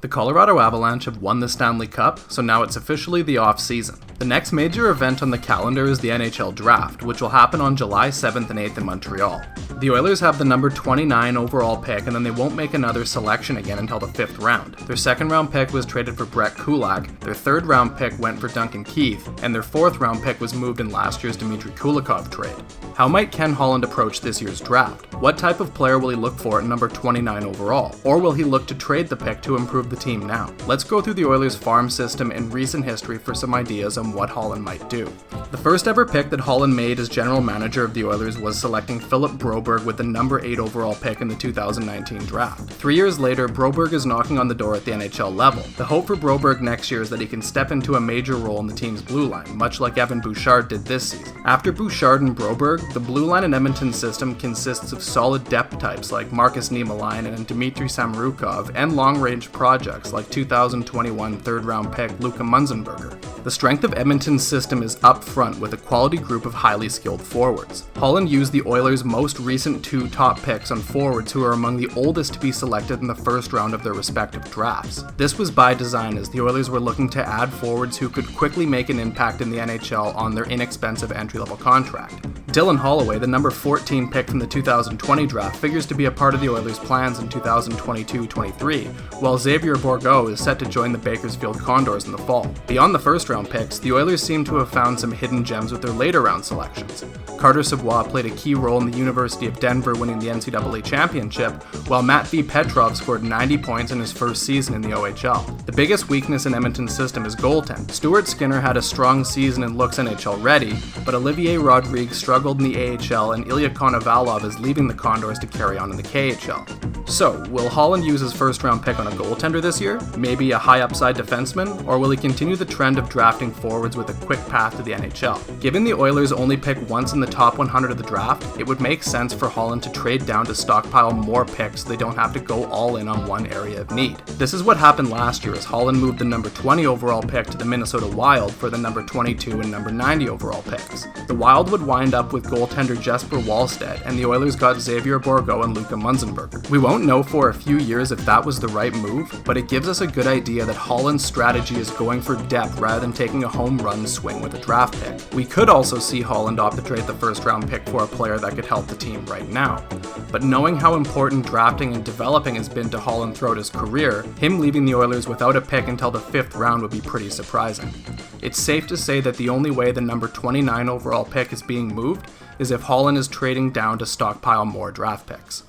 The Colorado Avalanche have won the Stanley Cup, so now it's officially the off-season. The next major event on the calendar is the NHL Draft, which will happen on July 7th and 8th in Montreal. The Oilers have the number 29 overall pick, and then they won't make another selection again until the 5th round. Their 2nd round pick was traded for Brett Kulak, their 3rd round pick went for Duncan Keith, and their 4th round pick was moved in last year's Dmitry Kulikov trade. How might Ken Holland approach this year's draft? What type of player will he look for at number 29 overall? Or will he look to trade the pick to improve the team now? Let's go through the Oilers' farm system and recent history for some ideas on what Holland might do. The first ever pick that Holland made as general manager of the Oilers was selecting Philip Broberg with the number 8 overall pick in the 2019 draft. 3 years later, Broberg is knocking on the door at the NHL level. The hope for Broberg next year is that he can step into a major role in the team's blue line, much like Evan Bouchard did this season. After Bouchard and Broberg, the blue line in Edmonton's system consists of solid depth types like Marcus Niemelainen and Dmitry Samorukov, and long-range projects like 2021 third-round pick Luka Munzenberger. The strength of Edmonton's system is up front with a quality group of highly skilled forwards. Holland used the Oilers' most recent 2 top picks on forwards who are among the oldest to be selected in the first round of their respective drafts. This was by design, as the Oilers were looking to add forwards who could quickly make an impact in the NHL on their inexpensive entry-level contract. Dylan Holloway, the number 14 pick from the 2020 draft, figures to be a part of the Oilers' plans in 2022-23, while Xavier Bourgault is set to join the Bakersfield Condors in the fall. Beyond the first-round picks, the Oilers seem to have found some hidden gems with their later-round selections. Carter Savoie played a key role in the University of Denver winning the NCAA championship, while Matt V. Petrov scored 90 points in his first season in the OHL. The biggest weakness in Edmonton's system is goaltending. Stuart Skinner had a strong season and looks NHL ready, but Olivier Rodrigue struggled in the AHL, and Ilya Konovalov is leaving the Condors to carry on in the KHL. So, will Holland use his first-round pick on a goaltender this year? Maybe a high-upside defenseman? Or will he continue the trend of drafting forwards with a quick path to the NHL? Given the Oilers only pick once in the top 100 of the draft, it would make sense for Holland to trade down to stockpile more picks so they don't have to go all in on one area of need. This is what happened last year as Holland moved the number 20 overall pick to the Minnesota Wild for the number 22 and number 90 overall picks. The Wild would wind up with goaltender Jesper Wallstedt, and the Oilers got Xavier Bourgault and Luka Munzenberger. We won't know for a few years if that was the right move, but it gives us a good idea that Holland's strategy is going for depth rather than taking a home run swing with a draft pick. We could also see Holland opt to trade the first round pick for a player that could help the team right now. But knowing how important drafting and developing has been to Holland throughout his career, him leaving the Oilers without a pick until the 5th round would be pretty surprising. It's safe to say that the only way the number 29 overall pick is being moved is if Holland is trading down to stockpile more draft picks.